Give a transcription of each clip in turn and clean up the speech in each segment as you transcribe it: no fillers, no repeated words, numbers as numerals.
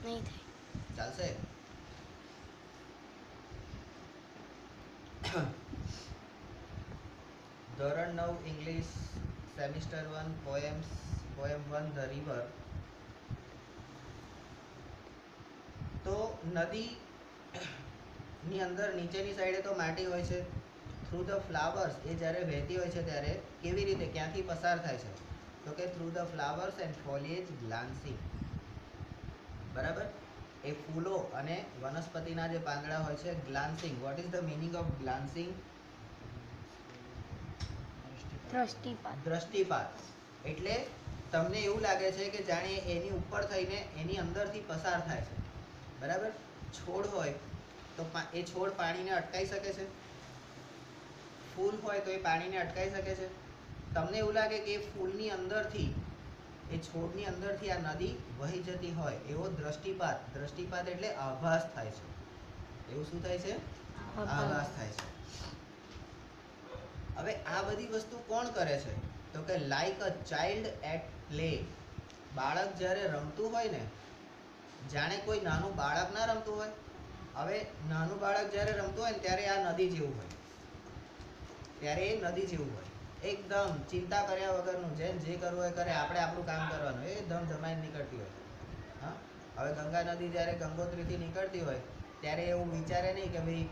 नहीं થાય ચાલશે? ધોરણ 9 English semester 1 poems poem 1 the river. તો નદી ની અંદર નીચેની સાઈડે તો માટી હોય છે. થ્રુ ધ ફ્લાવર્સ એ જ્યારે વહેતી હોય છે ત્યારે કેવી રીતે ક્યાંથી પસાર થાય છે? તો કે through the flowers and foliage glancing. બરાબર? એ ફૂલો અને વનસ્પતિના જે પાંદડા હોય છે glancing. What is the meaning of glancing? દ્રષ્ટિપાત. દ્રષ્ટિપાત. એટલે તમને એવું લાગે છે કે જાણે એની ઉપર થઈને એની અંદરથી પસાર થાય છે. બરાબર? છોડ હોય તો એ છોડ પાણીને અટકાવી શકે છે? ફૂલ હોય તો એ પાણીને અટકાવી શકે છે? તમને એવું લાગે કે એ ફૂલની અંદરથી એ છોડની અંદરથી આ નદી વહી જતી હોય એવો દ્રષ્ટિપાત. દ્રષ્ટિપાત એટલે આભાસ થાય છે. એવું શું થાય છે? આભાસ થાય છે. હવે આ બધી વસ્તુ કોણ કરે છે? તો કે like a child at play. બાળક જ્યારે રમતું હોય ને, જાણે કોઈ નાનું બાળક ના રમતું હોય. હવે નાનું બાળક જ્યારે રમતું હોય ને ત્યારે આ નદી જેવું હોય. ત્યારે એ નદી જેવું હોય. એકદમ ચિંતા કર્યા વગરનું, જેમ જે કરવું હોય કરે, આપણે આપણું કામ કરવાનું, એ ધમ ધમાઈને નીકળતી હોય. હા, હવે ગંગા નદી જ્યારે ગંગોત્રીથી નીકળતી હોય ત્યારે એવું વિચારે નહીં કે ભાઈ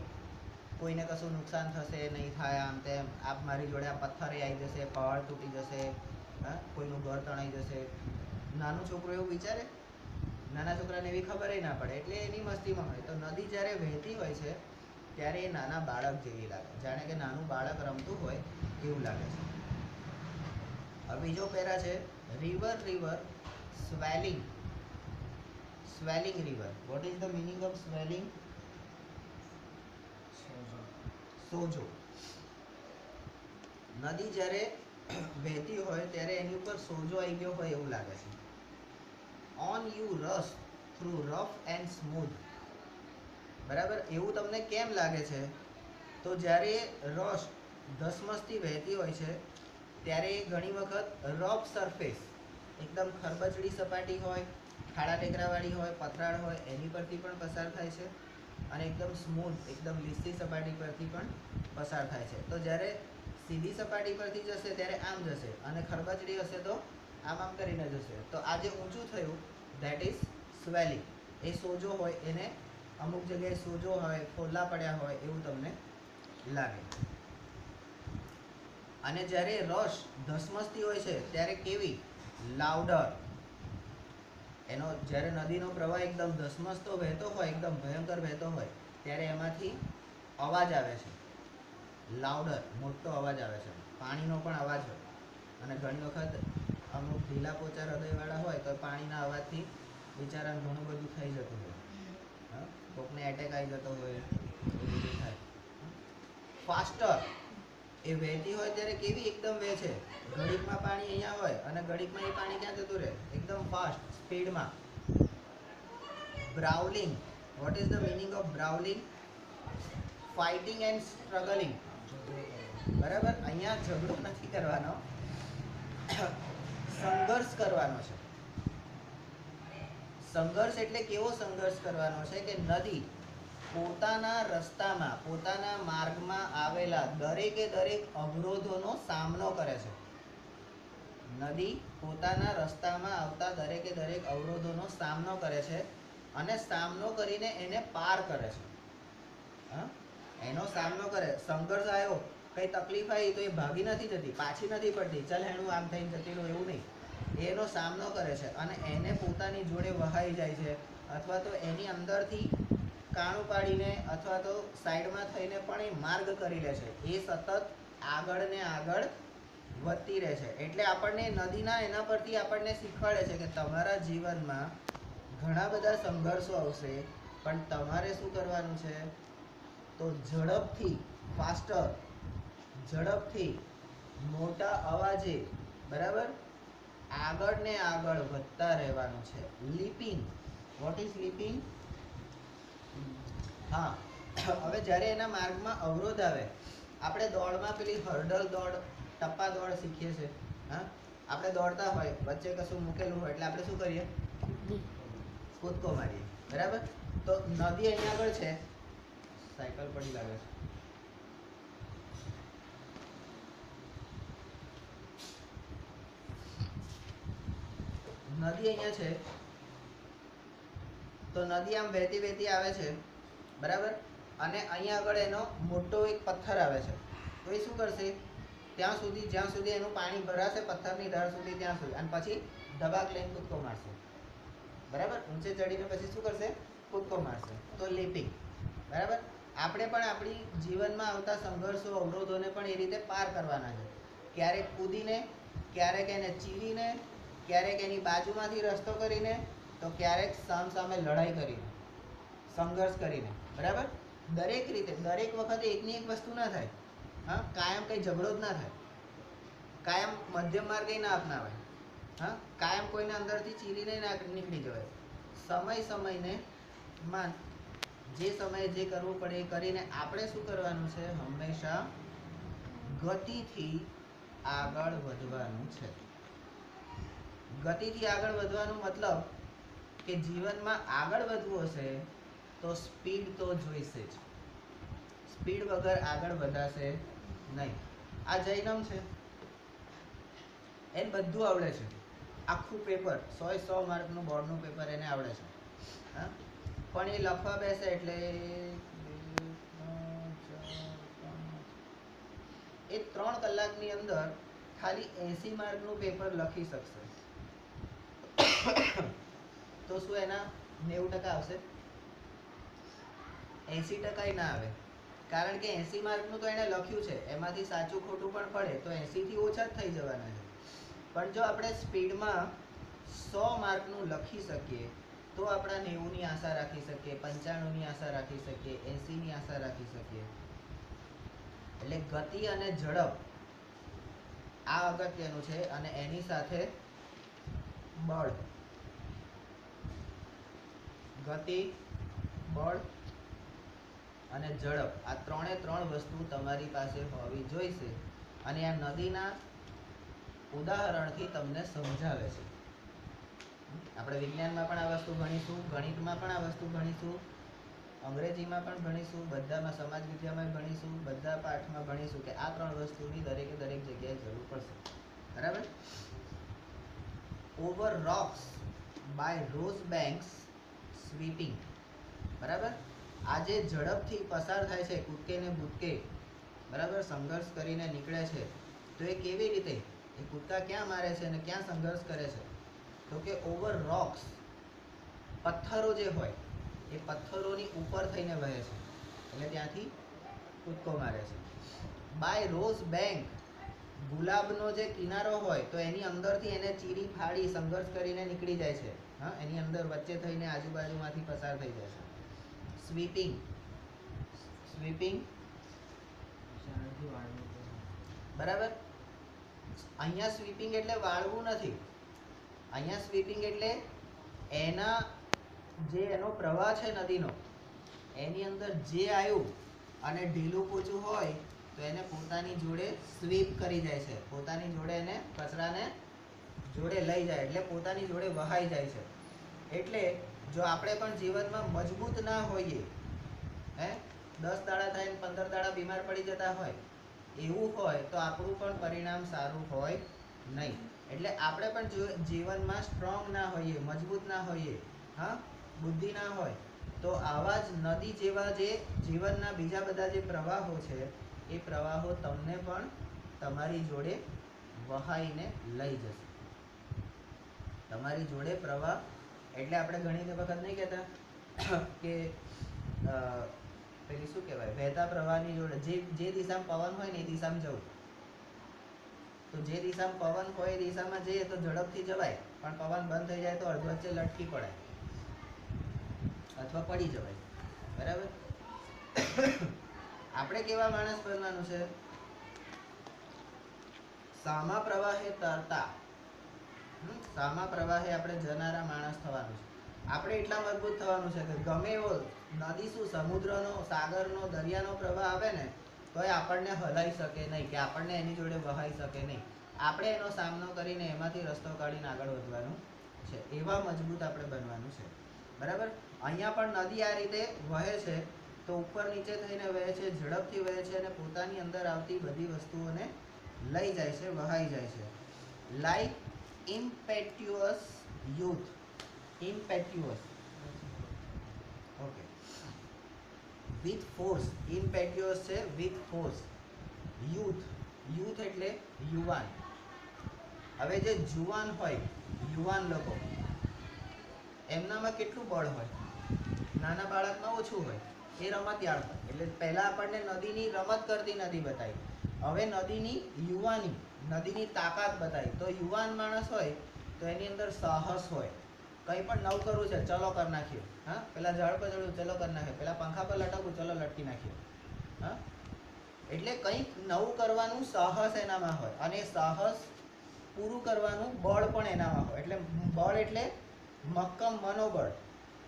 કોઈને કશું નુકસાન થશે, નહીં થાય, આમ તેમ, આપ મારી જોડે આ પથ્થરે આવી જશે, પહાડ તૂટી જશે, હા, કોઈનું ઘર તણાઈ જશે. નાનું છોકરું એવું વિચારે? નાના છોકરાને એવી ખબર ના પડે, એટલે એની મસ્તીમાં હોય. તો નદી જ્યારે વહેતી હોય છે ત્યારે એ નાના બાળક જેવી લાગે, જાણે કે નાનું બાળક રમતું હોય એવું લાગે છે. હવે બીજો પેરા છે river river swelling. Swelling river. Vote is the meaning of swelling? સોજો. નદી જ્યારે વહેતી હોય ત્યારે એની ઉપર સોજો આવી ગયો હોય એવું લાગે છે. On you rush through rough and smooth. બરાબર? એવું તમને કેમ લાગે છે? તો જ્યારે રશ ધસમસથી વહેતી હોય છે ત્યારે ઘણી વખત રફ સરફેસ, એકદમ ખરબચડી સપાટી હોય, ખાડા ટેકરાવાળી હોય, પથરાળ હોય, એની પરથી પણ પસાર થાય છે. અને એકદમ સ્મૂથ, એકદમ લીસી સપાટી પરથી પણ પસાર થાય છે. તો જ્યારે સીધી સપાટી પરથી જશે ત્યારે આમ જશે, અને ખરબચડી હશે તો આમ આમ કરીને જશે. તો આ જે ઊંચું થયું, ધેટ ઇઝ સ્વેલિંગ. એ સોજો હોય, એને અમુક જગ્યાએ સોજો હોય, ફોલ્લા પડ્યા હોય એવું તમને લાગે. અને જ્યારે રશ ધસમસતી હોય છે ત્યારે કેવી? લાઉડર. એનો જ્યારે નદીનો પ્રવાહ એકદમ ધસમસતો વહેતો હોય, એકદમ ભયંકર વહેતો હોય, ત્યારે એમાંથી અવાજ આવે છે. લાઉડર, મોટો અવાજ આવે છે. પાણીનો પણ અવાજ હોય. અને ઘણી વખત અમુક ઢીલા પોચા હૃદયવાળા હોય તો પાણીના અવાજથી બિચારાને ઘણું બધું થઈ જતું હોય. હા, કોકને એટેક આવી જતો હોય, એવું બધું થાય. ફાસ્ટર. એ વહેતી હોય ત્યારે કેવી એકદમ વહે છે. ઘડીકમાં પાણી અહીંયા હોય અને ઘડીકમાં એ પાણી ક્યાં જતું રહે? એકદમ ફાસ્ટ, સ્પીડમાં. બ્રાઉલિંગ. Vote is the meaning of બ્રાઉલિંગ? Fighting and struggling. બરાબર? અહીંયા ઝઘડો નથી કરવાનો, સંઘર્ષ કરવાનો છે. સંઘર્ષ એટલે કેવો સંઘર્ષ કરવાનો છે? કે નદી પોતાના રસ્તામાં, પોતાના માર્ગમાં આવેલા દરેકે દરેક અવરોધોનો સામનો કરે છે. નદી પોતાના રસ્તામાં આવતા દરેકે દરેક અવરોધોનો સામનો કરે છે અને સામનો કરીને એને પાર કરે છે. હા, એનો સામનો કરે. સંઘર્ષ આવ્યો, કઈ તકલીફ આવી તો એ ભાગી નથી જતી, પાછી નથી પડતી, ચાલ એનું આમ થઈને જતી રહું, એવું નહીં. એનો સામનો કરે છે અને એને પોતાની જોડે વહાઈ જાય છે, અથવા તો એની અંદરથી કાણું પાડીને અથવા તો સાઈડમાં થઈને પણ એ માર્ગ કરી લે છે. એ સતત આગળ ને આગળ વધતી રહે છે. એટલે આપણને નદીના એના પરથી આપણને શીખવાડે છે કે તમારા જીવનમાં ઘણા બધા સંઘર્ષો આવશે, પણ તમારે શું કરવાનું છે? તો ઝડપથી, ફાસ્ટર, ઝડપથી, મોટા અવાજે, બરાબર, આગળ ને આગળ વધતા રહેવાનું છે. લીપિંગ. What is leaping? હા, હવે જ્યારે એના માર્ગમાં અવરોધ આવે, આપણે દોડમાં પેલી હર્ડલ દોડ, ટપ્પા દોડ શીખીએ છીએ. હા, આપણે દોડતા હોય, વચ્ચે કશું મૂકેલું હોય એટલે આપણે શું કરીએ? કૂદકો મારીએ. બરાબર? તો નદી અહીંયા આગળ છે, સાયકલ પડી લાગે છે. નદી અહીંયા છે, તો નદી આમ વહેતી વહેતી આવે છે. બરાબર? અને અહીંયા આગળ એનો મોટો એક પથ્થર આવે છે. તો એ શું કરશે? ત્યાં સુધી જ્યાં સુધી એનું પાણી ભરાશે પથ્થરની ધાર સુધી, ત્યાં સુધી, અને પછી ધબાક લઈને કૂદકો મારશે. બરાબર? ઊંચે ચડીને પછી શું કરશે? કૂદકો મારશે. તો લેપિંગ. બરાબર? આપણે પણ આપણી જીવનમાં આવતા સંઘર્ષો, અવરોધોને પણ એ રીતે પાર કરવાના છે. ક્યારેક કૂદીને, ક્યારેક એને ચીરીને, ક્યારેક એની બાજુમાંથી રસ્તો કરીને, તો ક્યારેક સામસામે લડાઈ કરીને, સંઘર્ષ કરીને. બરાબર? દરેક રીતે, દરેક વખતે એકની એક વસ્તુ ના થાય. હા, કાયમ કઈ ઝઘડો જ ના થાય, કાયમ મધ્યમ માર્ગ ના અપનાવાય. હા, કાયમ કોઈને અંદરથી ચીરીને ના નીકળી જવાય. સમયને માન, જે સમયે જે કરવું પડે એ કરીને આપણે શું કરવાનું છે? હંમેશા ગતિથી આગળ વધવાનું છે. ગતિથી આગળ વધવાનું મતલબ કે જીવનમાં આગળ વધવું હશે તો સ્પીડ તો જોઈશે જ. સ્પીડ વગર આગળ વધાશે નહીં. આ જૈનમ છે, એને બધું આવડે છે. આખું પેપર 100 માર્કનું બોર્ડનું પેપર એને આવડે છે. હા, પણ એ લખવા બેસે એટલે એ 3 કલાકની અંદર ખાલી 80 માર્કનું પેપર લખી શકશે. તો શું એના 90% આવશે? 80% ના આવે. કારણ કે 80 માર્કનું તો એને લખ્યું છે, એમાંથી સાચું ખોટું પણ પડે તો 80 થી ઓછા જ થઈ જવાના છે. પણ જો આપણે સ્પીડમાં 100 માર્કનું લખી શકીએ તો આપણા 90ની આશા રાખી શકીએ, 95ની આશા રાખી શકીએ, 80ની આશા રાખી શકીએ. એટલે ગતિ અને ઝડપ આ અગત્યનું છે. અને એની સાથે બળ, ગતિ, બળ અને ઝડપ, આ ત્રણે ત્રણ વસ્તુ તમારી પાસે હોવી જોઈશે. અને આ નદીના ઉદાહરણથી તમને સમજાવે છે. આપણે વિજ્ઞાનમાં પણ આ વસ્તુ ભણીશું, ગણિતમાં પણ આ વસ્તુ ભણીશું, અંગ્રેજીમાં પણ ભણીશું, બધામાં, સમાજ વિદ્યામાં ભણીશું, બધા પાઠમાં ભણીશું કે આ 3 વસ્તુની દરેકે દરેક જગ્યાએ જરૂર પડશે. બરાબર? Over rocks by rose banks sweeping. બરાબર? આજે ઝડપથી પસાર થાય છે, કૂદકે ને ભૂતકે, બરાબર, સંઘર્ષ કરીને નીકળે છે. તો એ કેવી રીતે? એ કૂદકા ક્યાં મારે છે અને ક્યાં સંઘર્ષ કરે છે? તો કે ઓવર રોક્સ, પથ્થરો જે હોય એ પથ્થરોની ઉપર થઈને વહે છે, એટલે ત્યાંથી કૂદકો મારે છે. બાય રોઝ બેન્ક, ગુલાબનો જે કિનારો હોય તો એની અંદરથી એને ચીરી ફાડી સંઘર્ષ કરીને નીકળી જાય છે. હા, એની અંદર વચ્ચે થઈને આજુબાજુમાંથી પસાર થઈ જાય છે. સ્વીપિંગ, સ્વીપિંગ, બરાબર? અહીંયા સ્વીપિંગ એટલે વાળવું નથી. અહીંયા સ્વીપિંગ એટલે એના જે એનો પ્રવાહ છે નદીનો, એની અંદર જે આવ્યું અને ઢીલું પોચું હોય તો એને પોતાની જોડે સ્વીપ કરી જાય છે. પોતાની જોડે એને કચરાને જોડે લઈ જાય, એટલે પોતાની જોડે વહાઈ જાય છે. એટલે જો આપણે પણ જીવનમાં મજબૂત ના હોઈએ, 10 દાડા થાય 15 દાડા બીમાર પડી જતા હોય, એવું હોય તો આપણું પણ પરિણામ સારું હોય નહીં. એટલે આપણે પણ જીવનમાં સ્ટ્રોંગ ના હોઈએ, મજબૂત ના હોઈએ, હા, બુદ્ધિ ના હોય, તો આવા જ નદી જેવા જે જીવનના બીજા બધા જે પ્રવાહો છે એ પ્રવાહો તમને પણ તમારી જોડે વહાઈને લઈ જશે. તમારી જોડે પ્રવાહ એટલે આપણે ઘણી વખત નહીં કહેતા કે પેલી શું કહેવાય, વહેતા પ્રવાહની જોડે જે દિશામાં પવન હોય ને એ દિશામાં જવું. તો જે દિશામાં પવન હોય એ દિશામાં જઈએ તો ઝડપથી જવાય, પણ પવન બંધ થઈ જાય તો અડધ વચ્ચે લટકી પડાય અથવા પડી જવાય. બરાબર? આપણે કેવા માણસ બનવાનું છે? સામા પ્રવાહે તરતા, સામા પ્રવાહે આપણે જનારા માણસ થવાનું છે. આપણે એટલા મજબૂત થવાનું છે કે ગમે એવો નદી, શું સમુદ્રનો, સાગરનો, દરિયાનો પ્રવાહ આવે ને તો એ આપણને હલાવી શકે નહીં, કે આપણને એની જોડે વહાઈ શકે નહીં. આપણે એનો સામનો કરીને એમાંથી રસ્તો કાઢીને આગળ વધવાનું છે. એવા મજબૂત આપણે બનવાનું છે. બરાબર. અહીંયા પણ નદી આ રીતે વહે છે તો ઉપર નીચે થઈને વહે છે, ઝડપથી વહે છે અને પોતાની અંદર આવતી બધી વસ્તુઓને લઈ જાય છે, વહાઈ જાય છે. Like impetuous youth. Impetuous. Okay. With force. Impetuous છે with force. Youth. Youth એટલે યુવાન. હવે જે જુવાન હોય, યુવાન લોકો, એમનામાં કેટલું બળ હોય? નાના બાળકમાં ઓછું હોય. એ રમતિયાળ હોય. એટલે પહેલા આપણને નદીની રમત કરતી નદી બતાવી. હવે નદીની યુવાની, નદીની તાકાત બતાવી. તો યુવાન માણસ હોય તો એની અંદર સાહસ હોય. કંઈ પણ નવું કરવું છે, ચલો કરી નાખ્યું. હા, પેલા ઝાડ પર ચડવું, ચલો કરી નાખ્યું. પેલા પંખા પર લટકવું, ચલો લટકી નાખ્યું. હા, એટલે કંઈક નવું કરવાનું સાહસ એનામાં હોય અને સાહસ પૂરું કરવાનું બળ પણ એનામાં હોય. એટલે બળ એટલે મક્કમ મનોબળ.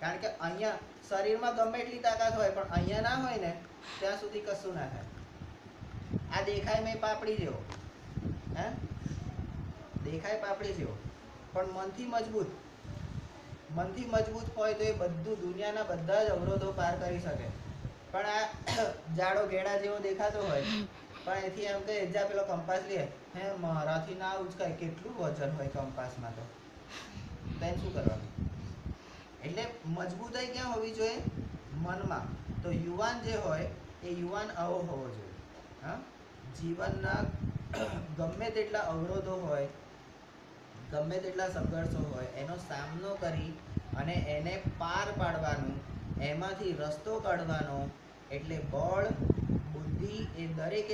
કારણ કે અહીંયા શરીરમાં ગમે એટલી તાકાત હોય પણ અહીંયા ના હોય ને ત્યાં સુધી કશું ના થાય. આ દેખાય મેં પાપડી જેવો, હે, દેખાય પાપડી જેવો, પણ મનથી મજબૂત હોય તો એ બધું દુનિયાના બધા જ અવરોધો પાર કરી શકે. પણ આ જાડો ઘેડા જેવો દેખાતો હોય પણ એથી એમ કે જા પેલો કંપાસ લે, હે મારાથી ના ઉચકાય, કેટલું વજન હોય કંપાસમાં, તો તેને શું કરવાનું? એટલે મજબૂતાઈ ક્યાં હોવી જોઈએ? મનમાં. તો યુવાન જે હોય એ યુવાન આવો હોવો જોઈએ. હા, જીવનના ગમે તેટલા અવરોધો હોય, ગમે તેટલા સંઘર્ષો હોય, એનો સામનો કરી અને એને પાર પાડવાનું, એમાંથી રસ્તો કાઢવાનો. એટલે બળ, બુદ્ધિ, એ દરેક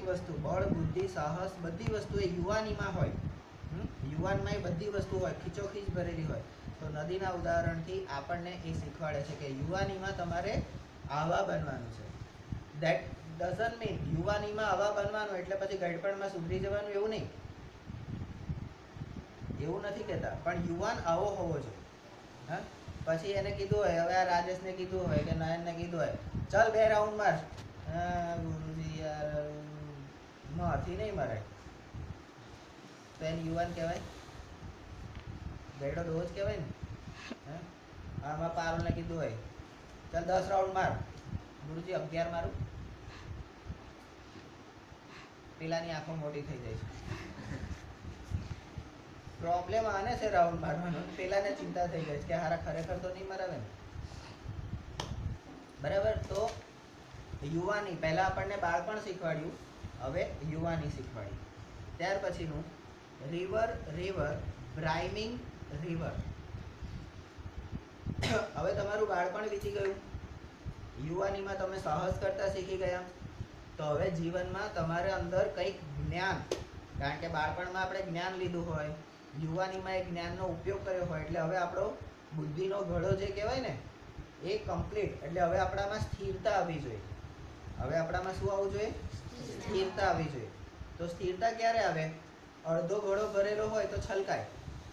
વસ્તુ, બળ, બુદ્ધિ, સાહસ, બધી વસ્તુ એ યુવાનીમાં હોય. યુવાનમાં એ બધી વસ્તુ હોય, ખીચોખીચ ભરેલી હોય. તો નદીના ઉદાહરણથી આપણને એ શીખવાડે છે કે યુવાનીમાં તમારે આવા બનવાનું છે. ધેટ ડઝન્ટ મીન યુવાનીમાં આવા બનવાનું એટલે પછી ગડપણમાં સુધરી જવાનું, એવું નહીં, એવું નથી કહેતા. પણ યુવાન આવો હોવો જોઈએ. હા, પછી એને કીધું હોય, હવે આ રાજેશને કીધું હોય કે નયનને કીધું હોય, ચાલ 2 રાઉન્ડ માર. ગુરુજી યાર, મારથી નહીં મરાય. તો એને યુવાન કહેવાય? ગયડો ડોહ જ કહેવાય ને. આમાં પારુલને કીધું હોય, ચાલ 10 રાઉન્ડ માર. ગુરુજી 11 મારું. પેલાની આંખો મોટી થઈ જાય છે. પ્રોબ્લેમ આને છે રાઉન્ડ મારવાનો, પેલાને ચિંતા થઈ જાય છે કે હારા ખરેખર તો નહીં મરાવે ને. બરાબર. તો યુવાની, પહેલા આપણને બાળપણ શીખવાડ્યું, હવે યુવાની શીખવાડી. ત્યાર પછીનું રિવર બ્રાઇમિંગ રિવર. હવે તમારું બાળપણ વીતી ગયું, યુવાનીમાં તમે સાહસ કરતા શીખી ગયા. તો હવે જીવનમાં તમારે અંદર કંઈક જ્ઞાન, કારણ કે બાળપણમાં આપણે જ્ઞાન લીધું હોય, યુવાનીમાં એ જ્ઞાનનો ઉપયોગ કર્યો હોય, એટલે હવે આપણો બુદ્ધિનો ઘડો જે કહેવાય ને એ કમ્પ્લીટ. એટલે હવે આપણામાં સ્થિરતા આવવી જોઈએ. હવે આપણામાં શું આવવું જોઈએ? સ્થિરતા આવવી જોઈએ. તો સ્થિરતા ક્યારે આવે? અડધો ઘડો ભરેલો હોય તો છલકાય,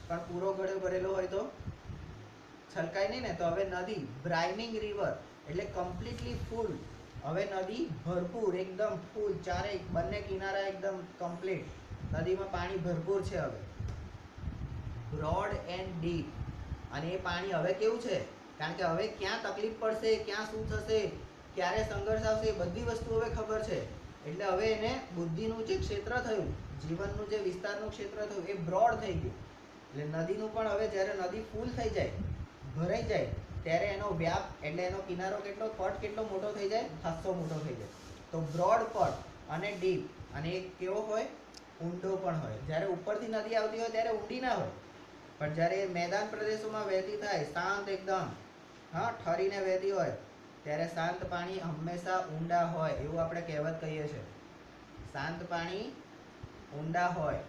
પણ પૂરો ઘડો ભરેલો હોય તો છલકાય નહીં ને. તો હવે નદી બ્રાઇમિંગ રિવર એટલે કમ્પ્લીટલી ફૂલ. હવે નદી ભરપૂર, એકદમ ફૂલ, ચારે બંને કિનારા એકદમ કમ્પ્લીટ, નદીમાં પાણી ભરપૂર છે. હવે બ્રોડ એન્ડ ડીપ. અને એ પાણી હવે કેવું છે? કારણ કે હવે ક્યાં તકલીફ પડશે, ક્યાં શું થશે, ક્યારે સંઘર્ષ આવશે, એ બધી વસ્તુ હવે ખબર છે. એટલે હવે એને બુદ્ધિનું જે ક્ષેત્ર થયું, જીવનનું જે વિસ્તારનું ક્ષેત્ર થયું, એ બ્રોડ થઈ ગયું. એટલે નદીનું પણ હવે જ્યારે નદી ફૂલ થઈ જાય, ભરાઈ જાય, ત્યારે એનો વ્યાપ એટલે એનો કિનારો કેટલો, પટ કેટલો મોટો થઈ જાય? ખાસ્સો મોટો થઈ જાય. તો બ્રોડ પટ અને ડીપ. અને એ કેવો હોય? ઊંડો પણ હોય. જ્યારે ઉપરથી નદી આવતી હોય ત્યારે ઊંડી ના હોય, પણ જ્યારે મેદાન પ્રદેશોમાં વહેતી થાય, શાંત એકદમ, હા, ઠરીને વહેતી હોય, ત્યારે શાંત પાણી હંમેશા ઊંડા હોય, એવું આપણે કહેવત કહીએ છીએ. શાંત પાણી ઊંડા હોય.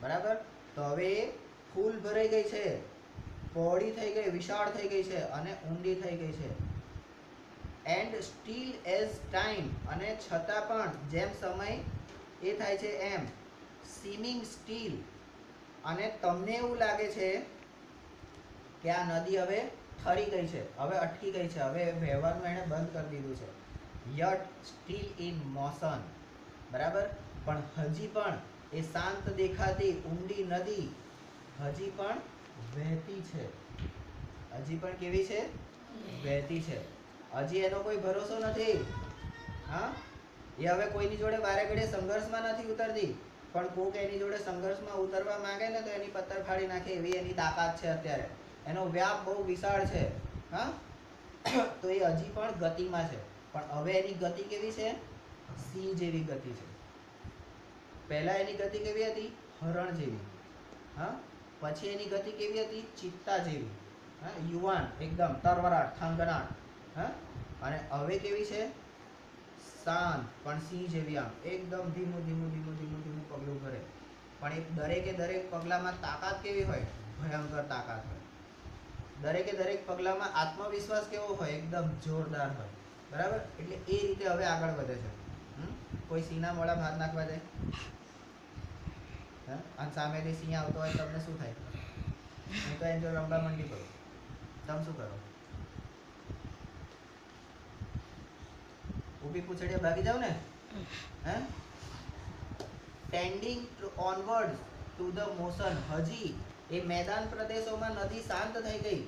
બરાબર. તો હવે એ ફૂલ ભરાઈ ગઈ છે, પહોળી થઈ ગઈ, વિશાળ થઈ ગઈ છે અને ઊંડી થઈ ગઈ છે. And steel as time. અને છતાં પણ જેમ સમય એ થાય છે એમ સીમિંગ સ્ટીલ. અને તમને એવું લાગે છે કે આ નદી હવે ઠરી ગઈ છે, હવે અટકી ગઈ છે, હવે વહેવાનું એણે બંધ કરી દીધું છે. Yet still in motion. બરાબર. પણ હજી પણ એ શાંત દેખાતી ઊંડી નદી હજી પણ વહેતી છે, હજી પણ કેવી છે? વહેતી છે. હજી એનો કોઈ ભરોસો નથી. હા, એ હવે કોઈની જોડે વારે ઘડીએ સંઘર્ષમાં નથી ઉતરતી, પણ કોક એની જોડે સંઘર્ષમાં ઉતરવા માંગે ને તો એની પત્તર ફાડી નાખે એવી એની તાકાત છે અત્યારે. એનો વ્યાપ બહુ વિશાળ છે. હા, તો એ હજી પણ ગતિમાં છે, પણ હવે એની ગતિ કેવી છે? સિંહ જેવી ગતિ છે. પહેલા એની ગતિ કેવી હતી? હરણ જેવી. હા, પછી એની ગતિ કેવી હતી? ચિત્તા જેવી. હા, યુવાન, એકદમ તરવરાટ, થનગનાટ. હા, અને હવે કેવી છે? શાંત, પણ સિંહ જેવી. આમ એકદમ ધીમું ધીમું ધીમું ધીમું ધીમું પગલું ભરે, પણ એ દરેકે દરેક પગલામાં તાકાત કેવી હોય? ભયંકર તાકાત હોય. દરેકે દરેક પગલામાં આત્મવિશ્વાસ કેવો હોય? એકદમ જોરદાર હોય. બરાબર? એટલે એ રીતે હવે આગળ વધે છે. કોઈ સિંહના મોઢામાં હાથ નાખવા જાય, અને સામેથી સિંહ આવતો હોય, તમને શું થાય? હું તો એન્જોય રમવા મંડી પડું. તમે શું કરો? ઊભી પૂછડીએ ભાગી જાવ ને? હે? Tending onward to the motion. હજી એ મેદાન પ્રદેશોમાં નદી શાંત થઈ ગઈ,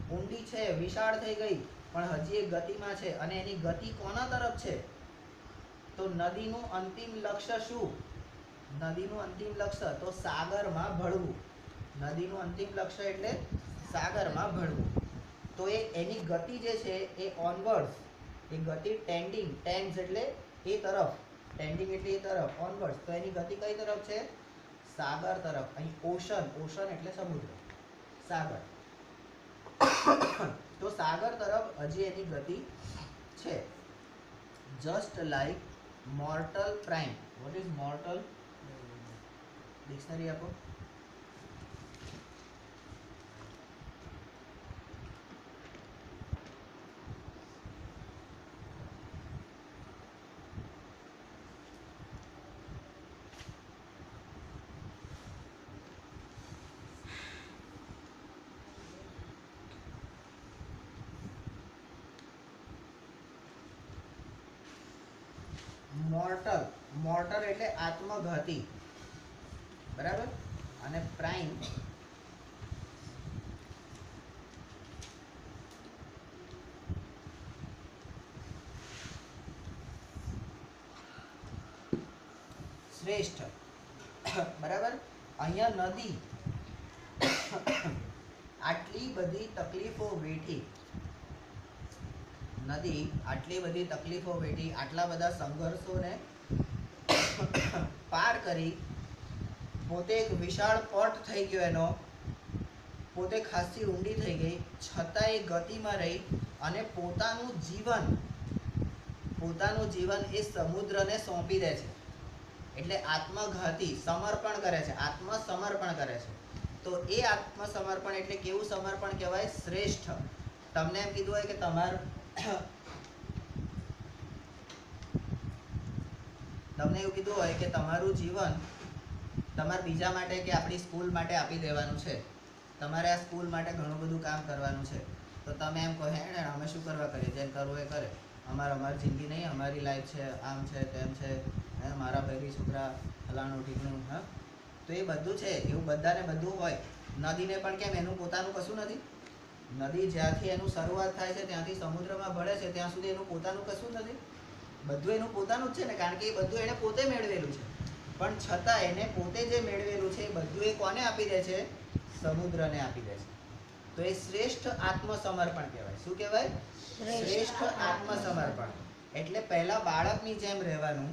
ઊંડી છે, વિશાળ થઈ ગઈ, પણ હજી એ ગતિમાં છે. અને એની ગતિ કોના તરફ છે? તો નદીનું અંતિમ લક્ષ્ય શું? નદીનું અંતિમ લક્ષ્ય તો સાગરમાં ભળવું. નદીનું અંતિમ લક્ષ્ય એટલે સાગરમાં ભળવું. તો એ એની ગતિ જે છે એ ઓનવર્ડ, એ ગતિ ટેન્ડિંગ, ટેન્ડ્સ એટલે એ તરફ, ટેન્ડિંગ એટલે એ તરફ, ઓનવર્ડ તો એની ગતિ કઈ તરફ છે? સાગર તરફ. અહીં ઓશન, ઓશન એટલે સમુદ્ર, સાગર. તો સાગર તરફ હજી એની ગતિ છે. Just like mortal prime. What is mortal? Dictionary આપો. મોર્ટલ, મોર્ટલ એટલે આત્મઘાતી. બરાબર? અને પ્રાઇમ શ્રેષ્ઠ. બરાબર? અહીંયા નદી આટલી બધી તકલીફો વેઠી, નદી આટલી બધી તકલીફો વેઠી, આટલા બધા સંઘર્ષોને પાર કરી, પોતે એક વિશાળ પટ થઈ ગયો એનો, પોતે ખાસી ઊંડી થઈ ગઈ, છતાં એ ગતિમાં રહી અને પોતાનું જીવન એ સમુદ્રને સોંપી દે છે. એટલે આત્મઘાતી, સમર્પણ કરે છે, આત્મસમર્પણ કરે છે. તો એ આત્મસમર્પણ એટલે કેવું સમર્પણ કહેવાય? શ્રેષ્ઠ. તમને એમ કીધું હોય કે તમને એવું કીધું હોય કે તમારું જીવન તમારે બીજા માટે કે આપણી સ્કૂલ માટે આપી દેવાનું છે, તમારે આ સ્કૂલ માટે ઘણું બધું કામ કરવાનું છે, તો તમે એમ કહો, હે ને અમે શું કરવા કરીએ, જેમ કરવું એ કરે, અમારી જિંદગી નહીં, અમારી લાઈફ છે, આમ છે, તેમ છે, હે મારા ભાઈ છોકરા ફલાણું ઠીકણું. હા, તો એ બધું છે, એવું બધાને બધું હોય. નદીને પણ કેમ? એનું પોતાનું કશું નથી. નદી જ્યાંથી એનું શરૂઆત થાય છે ત્યાંથી સમુદ્રમાં ભળે છે ત્યાં સુધી એનું પોતાનું કશું નથી. બધું એનું પોતાનું જ છે ને, કારણ કે એ બધું એને પોતે મેળવેલું છે. પણ છતાં એને પોતે જે મેળવેલું છે એ બધું એ કોને આપી દે છે? સમુદ્રને આપી દે છે. તો એ શ્રેષ્ઠ આત્મસમર્પણ કહેવાય. શું કહેવાય? શ્રેષ્ઠ આત્મસમર્પણ. એટલે પહેલા બાળકની જેમ રહેવાનું,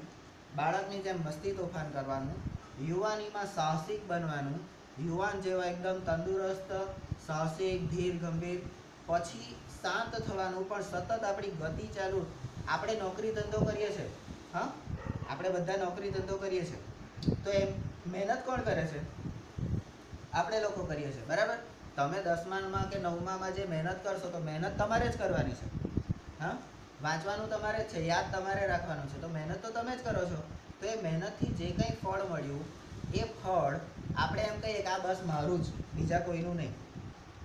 બાળકની જેમ મસ્તી તોફાન કરવાનું, યુવાનીમાં સાહસિક બનવાનું, યુવાન જેવા એકદમ તંદુરસ્ત, સાહસિક, ધીર ગંભીર, પછી શાંત થવાનું, પણ સતત આપણી ગતિ ચાલુ. આપણે નોકરી ધંધો કરીએ છીએ, હા, આપણે બધા નોકરી ધંધો કરીએ છીએ, તો એમ મહેનત કોણ કરે છે? આપણે લોકો કરીએ છીએ. બરાબર? તમે 10માં કે 9માં જે મહેનત કરશો તો મહેનત તમારે જ કરવાની છે. હા, વાંચવાનું તમારે જ છે, યાદ તમારે રાખવાનું છે, તો મહેનત તો તમે જ કરો છો. તો એ મહેનતથી જે કંઈ ફળ મળ્યું એ ફળ આપણે એમ કહીએ કે આ બસ મારું જ, બીજા કોઈનું નહીં,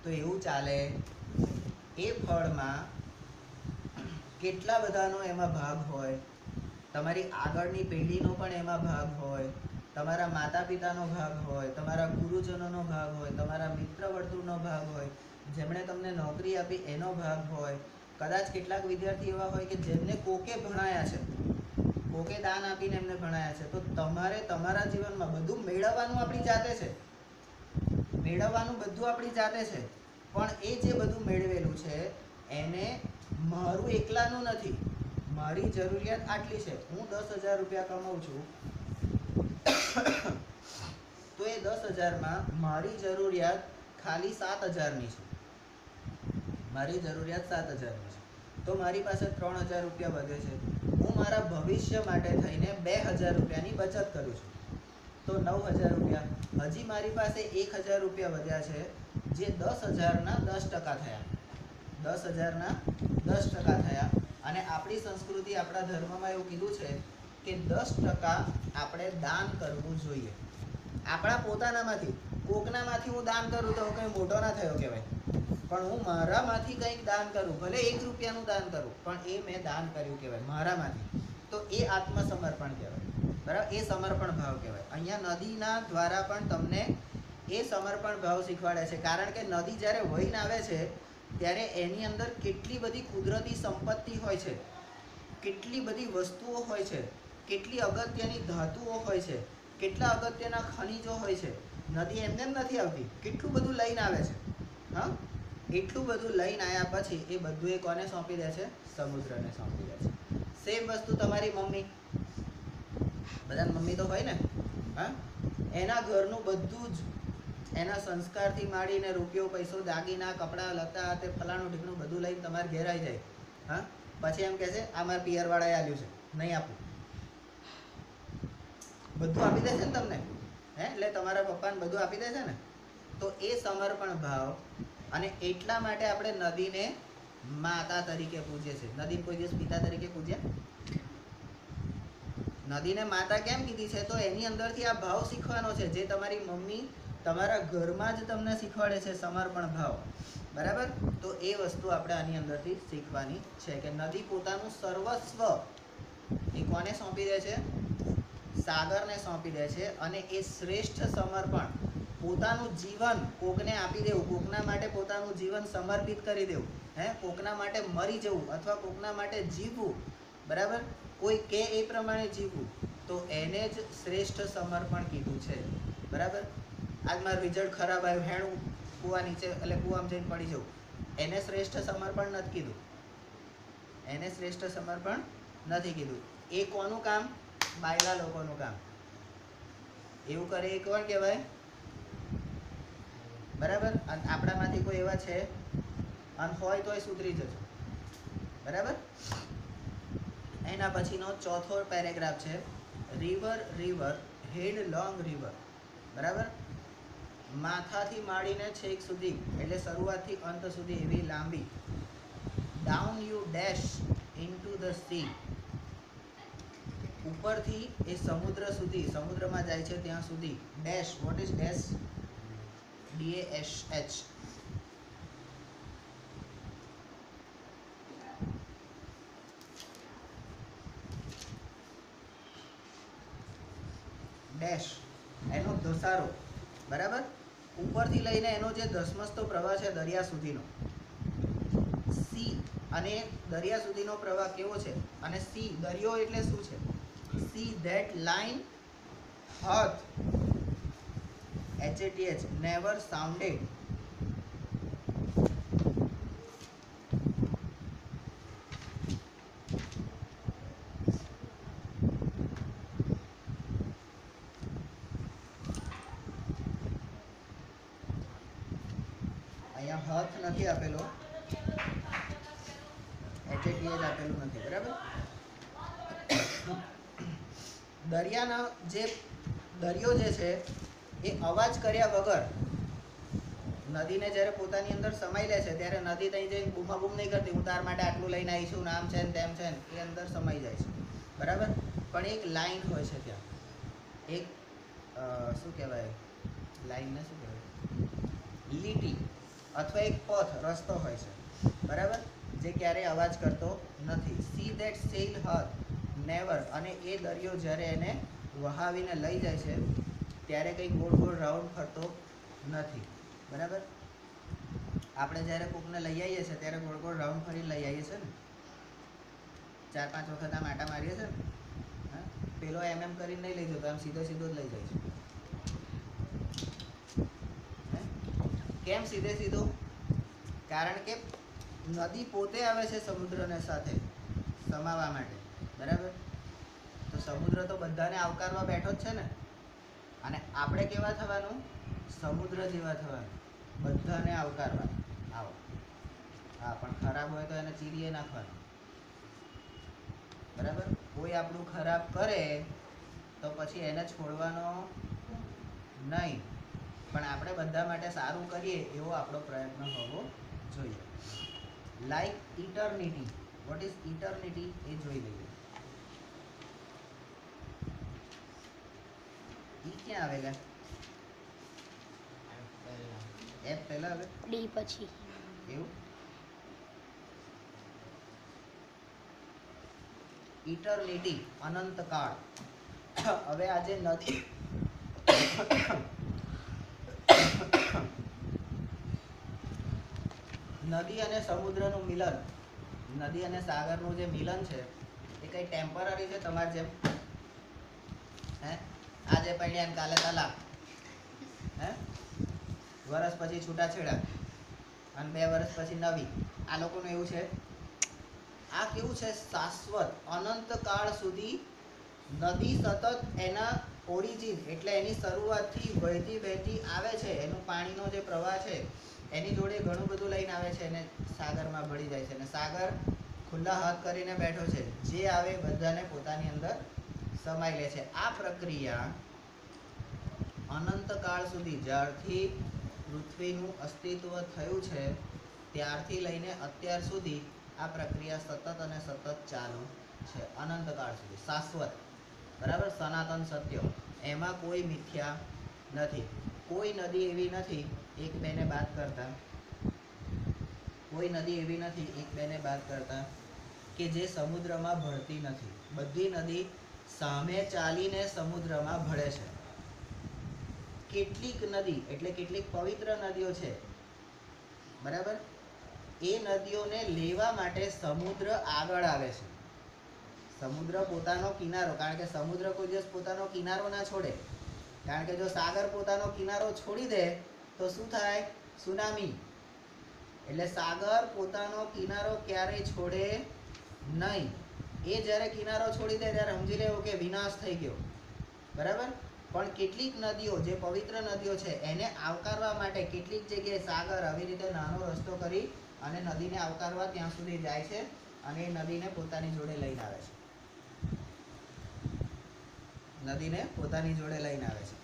તો એવું ચાલે? એ ફળમાં કેટલા બધાનો એમાં ભાગ હોય, તમારી આગળની પેઢીનો પણ એમાં ભાગ હોય, તમારા માતા પિતાનો ભાગ હોય, તમારા ગુરુજનોનો ભાગ હોય, તમારા મિત્ર વર્તુળનો ભાગ હોય, જેમણે તમને નોકરી આપી એનો ભાગ હોય, કદાચ કેટલાક વિદ્યાર્થી એવા હોય કે જેમને કોકે ભણાયા છે, કોકે દાન આપીને એમને ભણાયા છે. તો તમારે તમારા જીવનમાં બધું મેળવવાનું આપણી જાતે છે, મેળવવાનું બધું આપણી જાતે છે. પણ એ જે બધું મેળવેલું છે એને મારું એકલાનું નથી. મારી જરૂરિયાત આટલી છે, હું 10,000 રૂપિયા કમાઉં છું તો એ 10,000માં મારી જરૂરિયાત ખાલી 7,000ની છે. મારી જરૂરિયાત 7,000ની છે. તો મારી પાસે 3,000 રૂપિયા વધે છે. હું મારા ભવિષ્ય માટે થઈને 2,000 રૂપિયાની બચત કરું છું, તો 9,000 રૂપિયા. હજી મારી પાસે 1,000 રૂપિયા વધ્યા છે, જે 10,000ના 10% થયા. 10,000ના 10% થયા. અને આપણી સંસ્કૃતિ, આપણા ધર્મમાં એવું કીધું છે કે 10% આપણે દાન કરવું જોઈએ. આપણા પોતાનામાંથી, કોકનામાંથી હું દાન કરું તો કંઈ મોટો ના થયો કહેવાય, પણ હું મારામાંથી કંઈક દાન કરું, ભલે 1 રૂપિયાનું દાન કરું, પણ એ મેં દાન કર્યું કહેવાય મારામાંથી. તો એ આત્મસમર્પણ કહેવાય, બરાબર? એ સમર્પણ ભાવ કહેવાય. અહીંયા નદીના દ્વારા પણ તમને એ સમર્પણ ભાવ શીખવાડે છે. કારણ કે નદી જ્યારે વહીને આવે છે ત્યારે એની અંદર કેટલી બધી કુદરતી સંપત્તિ હોય છે, કેટલી બધી વસ્તુઓ હોય છે, કેટલી અગત્યની ધાતુઓ હોય છે, કેટલા અગત્યના ખનિજો હોય છે. નદી એમને જ નથી આવતી, કેટલું બધું લઈને આવે છે. હા, એટલું બધું લઈને આવ્યા પછી એ બધું એ કોને સોંપી દે છે? સમુદ્રને સોંપી દે છે. સેમ વસ્તુ તમારી મમ્મી, બધાની મમ્મી તો હોય ને, હા, એના ઘરનું બધું જ, એના સંસ્કારથી માંડીને રૂપિયો, પૈસો, દાગીના, કપડાં, લતા, તે ફલાણું ઢીકણું બધું લઈને તમારે ઘેર આવી જાય. હા, પછી એમ કહે છે આ મારા પિયરવાળાએ આલ્યું છે, નહીં આપું. બધું આપી દે છે ને તમને, હે? એટલે તમારા પપ્પાને બધું આપી દે છે ને. તો એ સમર્પણ ભાવ. અને એટલા માટે આપણે નદીને માતા તરીકે પૂજીએ છીએ. નદીને કોઈ દિવસ પિતા તરીકે પૂજ્યા? નદીને માતા કેમ કીધી છે? તો એની અંદરથી આ ભાવ શીખવાનો છે, જે તમારી મમ્મી તમારા ઘરમાં જ તમને શીખવાડે છે, સમર્પણ ભાવ, બરાબર? તો એ વસ્તુ આપણે આની અંદરથી શીખવાની છે કે નદી પોતાનું સર્વસ્વ એ કોને સોંપી દે છે? સાગરને સોંપી દે છે. અને એ શ્રેષ્ઠ સમર્પણ, પોતાનું જીવન કોકને આપી દેવું, કોકના માટે પોતાનું જીવન સમર્પિત કરી દેવું, હે, કોકના માટે મરી જવું અથવા કોકના માટે જીવવું, બરાબર? કોઈ કે એ પ્રમાણે જીવવું, તો એને જ શ્રેષ્ઠ સમર્પણ કીધું છે, બરાબર? આજ મારું રિઝલ્ટ ખરાબ આવ્યું, હેણું કૂવા નીચે, એટલે કૂવામાં જઈને પડી જવું, એને શ્રેષ્ઠ સમર્પણ નથી કીધું. એને શ્રેષ્ઠ સમર્પણ નથી કીધું. એ કોનું કામ? બાયલા લોકોનું કામ. એવું કરે એ કોણ કહેવાય? બરાબર? અને આપણામાંથી કોઈ એવા છે અને હોય તોય સુધરી જજો, બરાબર? એના પછીનો ચોથો પેરેગ્રાફ છે, રિવર રિવર હેડ લોંગ રિવર, બરાબર? માથાથી માંડીને છેક સુધી, એટલે શરૂઆતથી અંત સુધી એવી લાંબી. Down you dash into the sea, ઉપરથી એ સમુદ્ર સુધી, સમુદ્રમાં જાય છે ત્યાં સુધી. Dash, what is dash? DASH. Dash એનો ધસારો, બરાબર? ઉપરથી લઈને એનો જે ધસમસતો પ્રવાહ છે દરિયા સુધીનો. સી, અને દરિયા સુધીનો પ્રવાહ કેવો છે? અને સી, દરિયો એટલે શું છે? C that line hath HATH never sounded. અહીંયા હાથ નથી આપેલો, HATH આપેલું નથી, બરાબર? દરિયાના જે દરિયો જે છે એ અવાજ કર્યા વગર નદીને જ્યારે પોતાની અંદર સમાઈ લે છે ત્યારે નદી ત્યાં જઈને બૂમાબૂમ નહીં કરતી, હું તાર માટે આટલું લઈને આવી છું, નામ છે ને તેમ છે ને, એ અંદર સમાઈ જાય છે, બરાબર? પણ એક લાઈન હોય છે ત્યાં, એક શું કહેવાય, લાઈનને શું કહેવાય, લીટી અથવા એક પથ, રસ્તો હોય છે, બરાબર? જે ક્યારેય અવાજ કરતો નથી. C that cell hath never, અને એ દરિયો જ્યારે એને વહાવીને લઈ જાય છે ત્યારે કંઈ ગોળ ગોળ રાઉન્ડ ફરતો નથી, બરાબર? આપણે જ્યારે કોકને લઈ આવીએ છીએ ત્યારે ગોળ ગોળ રાઉન્ડ ફરીને લઈ આવીએ છીએ ને, 4-5 વખત આમ આટા મારીએ છીએ ને. હા, પેલો એમ કરીને નહીં લઈ જતો, આમ સીધો સીધો જ લઈ જાય છે. કેમ સીધે સીધો? કારણ કે નદી પોતે આવે છે સમુદ્રને સાથે સમાવા માટે, બરાબર? તો સમુદ્ર તો બધાને આવકારવા બેઠો જ છે ને, અને આપણે કેવા થવાનું? સમુદ્ર જેવા થવાનું, બધાને આવકારવા. આવો, હા, પણ ખરાબ હોય તો એને ચીરીએ નાખવાનું, બરાબર? કોઈ આપણું ખરાબ કરે તો પછી એને છોડવાનો નહીં, પણ આપણે બધા માટે સારું કરીએ એવો આપણો પ્રયત્ન હોવો જોઈએ. Like eternity. What is eternity એ જોઈ લઈએ. ઈ ક્યાં આવેલા? એફ પહેલા આવે, ડી પછી. એવું? ઇટર્નિટી, અનંતકાળ. હવે આજે નદી નદી અને સમુદ્રનું મિલન, નદી અને સાગરનું જે મિલન છે એ કઈ ટેમ્પરરી છે તમારે જેમ? હે, આજે પૈણ્યા કાલે તલાક, હે, વર્ષ પછી છૂટાછેડા અને 2 વર્ષ પછી નવી. આ લોકોનું એવું છે. આ કેવું છે? શાશ્વત, અનંતકાળ સુધી નદી સતત એના ઓરિજિન એટલે એની શરૂઆતથી વહેતી વહેતી આવે છે. એનું પાણીનો જે પ્રવાહ છે એની જોડે ઘણું બધું લઈને આવે છે અને સાગરમાં ભળી જાય છે. અને સાગર ખુલ્લા હાથ કરીને બેઠો છે, જે આવે બધાને પોતાની અંદર સમાઈ લે છે. આ પ્રક્રિયા અનંતકાળ સુધી, જ્યારથી પૃથ્વીનું અસ્તિત્વ થયું છે ત્યારથી લઈને અત્યાર સુધી આ પ્રક્રિયા સતત અને સતત ચાલુ છે. અનંતકાળ સુધી, શાશ્વત, બરાબર? સનાતન સત્ય, એમાં કોઈ મિથ્યા નથી. કોઈ નદી એવી નથી એક બેને બાદ કરતા, કોઈ નદી એવી નથી એક બેને બાદ કરતા કે જે સમુદ્રમાં ભળતી નથી. બધી નદી સામે ચાલીને સમુદ્રમાં ભળે છે. કેટલીક નદી એટલે કેટલીક પવિત્ર નદીઓ છે, બરાબર? એ નદીઓને લેવા માટે સમુદ્ર આગળ આવે છે. સમુદ્ર પોતાનો કિનારો, કારણ કે સમુદ્ર કોઈ દિવસ પોતાનો કિનારો ના છોડે, કારણ કે જો સાગર પોતાનો કિનારો છોડી દે તો શું થાય? સુનામી. એટલે સાગર પોતાનો કિનારો ક્યારેય છોડે નહીં. એ જ્યારે કિનારો છોડી દે ત્યારે સમજી લેવું કે વિનાશ થઈ ગયો, બરાબર? પણ કેટલીક નદીઓ જે પવિત્ર નદીઓ છે એને આવકારવા માટે કેટલીક જગ્યાએ સાગર આવી રીતે નાનો રસ્તો કરી અને નદીને આવકારવા ત્યાં સુધી જાય છે અને એ નદીને પોતાની જોડે લઈને આવે છે. નદીને પોતાની જોડે લઈને આવે છે,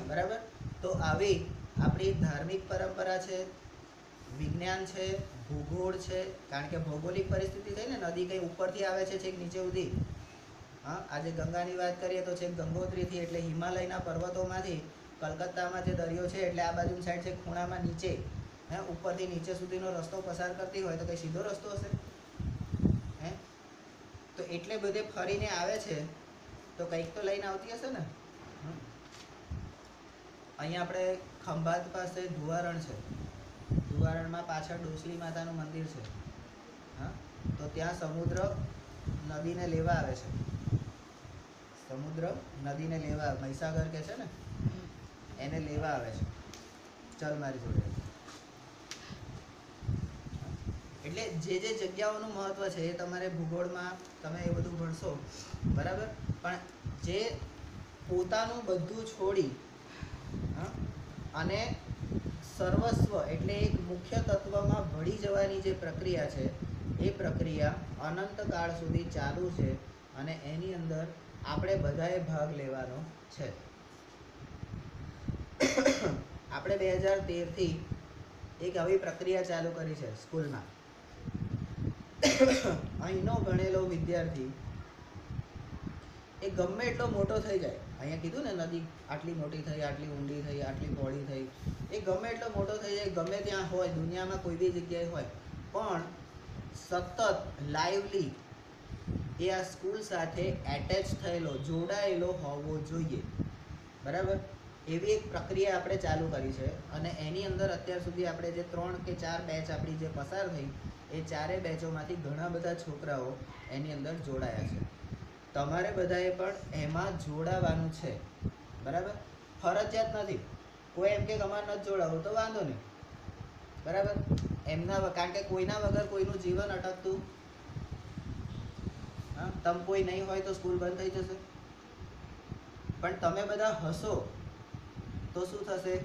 બરાબર? તો આવી આપણી ધાર્મિક પરંપરા છે, વિજ્ઞાન છે, ભૂગોળ છે. કારણ કે ભૌગોલિક પરિસ્થિતિ થઈ ને, નદી કઈ ઉપરથી આવે છે છેક નીચે સુધી. હા, આજે ગંગાની વાત કરીએ તો છેક ગંગોત્રીથી એટલે હિમાલયના પર્વતોમાંથી કલકત્તામાં જે દરિયો છે એટલે આ બાજુની સાઈડ છે ખૂણામાં નીચે, હે, ઉપરથી નીચે સુધીનો રસ્તો પસાર કરતી હોય તો કઈ સીધો રસ્તો હશે? હે, તો એટલે બધે ફરીને આવે છે તો કંઈક તો લઈને આવતી હશે ને. અહીંયા આપણે ખંભાત પાસે ધુવારણ છે, ધુવારણમાં પાછળ ડોસલી માતાનું મંદિર છે. હા, તો ત્યાં સમુદ્ર નદીને લેવા આવે છે. સમુદ્ર નદીને લેવા, મહીસાગર કે છે ને એને લેવા આવે છે. ચલ મારી જોડે. એટલે જે જે જગ્યાઓનું મહત્વ છે એ તમારે ભૂગોળમાં તમે એ બધું ભણશો, બરાબર? પણ જે પોતાનું બધું છોડી અને સર્વસ્વ એટલે એક મુખ્ય તત્વમાં ભળી જવાની જે પ્રક્રિયા છે એ પ્રક્રિયા અનંતકાળ સુધી ચાલુ છે અને એની અંદર આપણે બધાએ ભાગ લેવાનો છે. આપણે 2013થી એક આવી પ્રક્રિયા ચાલુ કરી છે સ્કૂલમાં. અહીંનો ભણેલો વિદ્યાર્થી એ ગમે એટલો મોટો થઈ જાય, અહીંયા કીધું ને નદી આટલી મોટી થઈ, આટલી ઊંડી થઈ, આટલી પહોળી થઈ, એ ગમે એટલો મોટો થઈ જાય, ગમે ત્યાં હોય, દુનિયામાં કોઈ બી જગ્યાએ હોય, પણ સતત લાઈવલી એ આ સ્કૂલ સાથે એટેચ થયેલો, જોડાયેલો હોવો જોઈએ, બરાબર? એવી એક પ્રક્રિયા આપણે ચાલુ કરી છે અને એની અંદર અત્યાર સુધી આપણે જે 3 કે 4 બેચ આપણી જે પસાર થઈ એ ચારે બેચોમાંથી ઘણા બધા છોકરાઓ એની અંદર જોડાયા છે. તમારે બધાએ પણ એમાં જોડાવાનું છે, બરાબર? ફરજિયાત નથી. કોઈ એમ કે અમારે નથી જોડાવું તો વાંધો નહીં, બરાબર? કારણ કે કોઈના વગર કોઈનું જીવન અટકતું. હા, તમે કોઈ નહીં હોય તો સ્કૂલ બંધ થઈ જશે, પણ તમે બધા હશો તો શું થશે?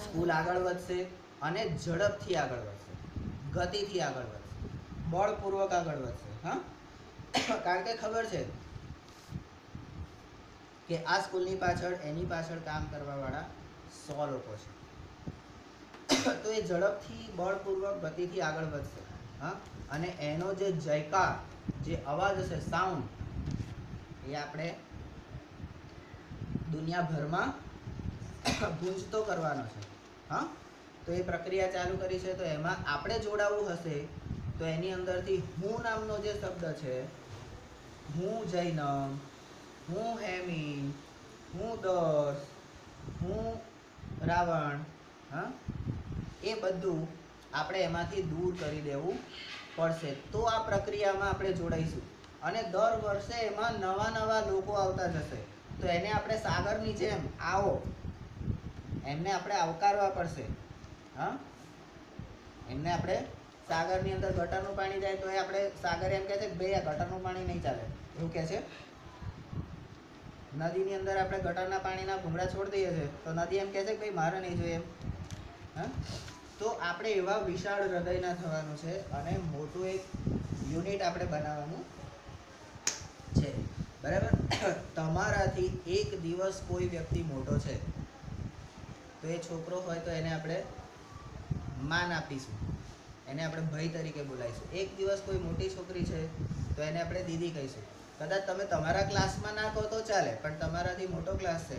સ્કૂલ આગળ વધશે અને ઝડપથી આગળ વધશે, ગતિથી આગળ વધશે, બળપૂર્વક આગળ વધશે. હા, કારણ કે ખબર છે કે આ સ્કૂલની પાછળ એની પાછળ કામ કરવાવાળા 100 લોકો છે. તો એ ઝડપથી બળપૂર્વક ગતિથી આગળ વધશે. હા, અને એનો જે જયકાર, જે અવાજ હશે, સાઉન્ડ, એ આપણે દુનિયાભરમાં ગુંજતો કરવાનો છે. હા, તો એ પ્રક્રિયા ચાલુ કરી છે. તો એમાં આપણે જોડાવું હશે તો એની અંદરથી હું નામનો જે શબ્દ છે, હું જૈનમ, હું હેમી, હું દર્શ, હું રાવણ, હા, એ બધું આપણે એમાંથી દૂર કરી દેવું પડશે. તો આ પ્રક્રિયામાં આપણે જોડાઈશું અને દર વર્ષે એમાં નવા નવા લોકો આવતા જશે. તો એને આપણે સાગરની જેમ આવો, એમને આપણે આવકારવા પડશે. હા, એમને આપણે સાગરની અંદર ગટરનું પાણી જાય તો એ આપણે સાગર એમ કહે છે કે ભાઈ આ ગટરનું પાણી નહીં ચાલે, એવું કહે છે. નદીની અંદર આપણે ગટરના પાણીના ભૂંગળા છોડી દઈએ છીએ તો નદી એમ કહે છે કે ભાઈ મારે નહીં જોઈએ એમ. હા, તો આપણે એવા વિશાળ હૃદયના થવાનું છે અને મોટું એક યુનિટ આપણે બનાવવાનું છે, બરાબર? તમારાથી એક દિવસ કોઈ વ્યક્તિ મોટો છે તો એ છોકરો હોય તો એને આપણે માન આપીશું, એને આપણે ભાઈ તરીકે બોલાવીશું. એક દિવસ કોઈ મોટી છોકરી છે તો એને આપણે દીદી કહીશું. કદાચ તમે તમારા ક્લાસમાં ના કહો તો ચાલે, પણ તમારાથી મોટો ક્લાસ છે,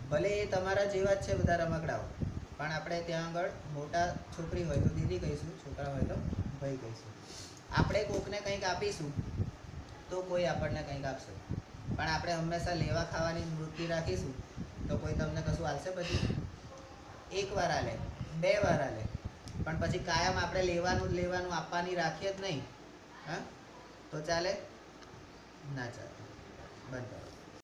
ભલે એ તમારા જેવા જ છે બધા રમકડાઓ, પણ આપણે ત્યાં આગળ મોટા છોકરી હોય તો દીદી કહીશું, છોકરા હોય તો ભાઈ કહીશું. આપણે કોકને કંઈક આપીશું તો કોઈ આપણને કંઈક આપશે, પણ આપણે હંમેશા લેવા ખાવાની વૃત્તિ રાખીશું તો કોઈ તમને કશું આપશે? પછી એક વાર આલે, 2 વાર આલે, પણ પછી કાયમ આપણે લેવાનું જ લેવાનું, આપવાની રાખીએ જ નહીં, હા, તો ચાલે? ના ચાલે. બંધ કરો.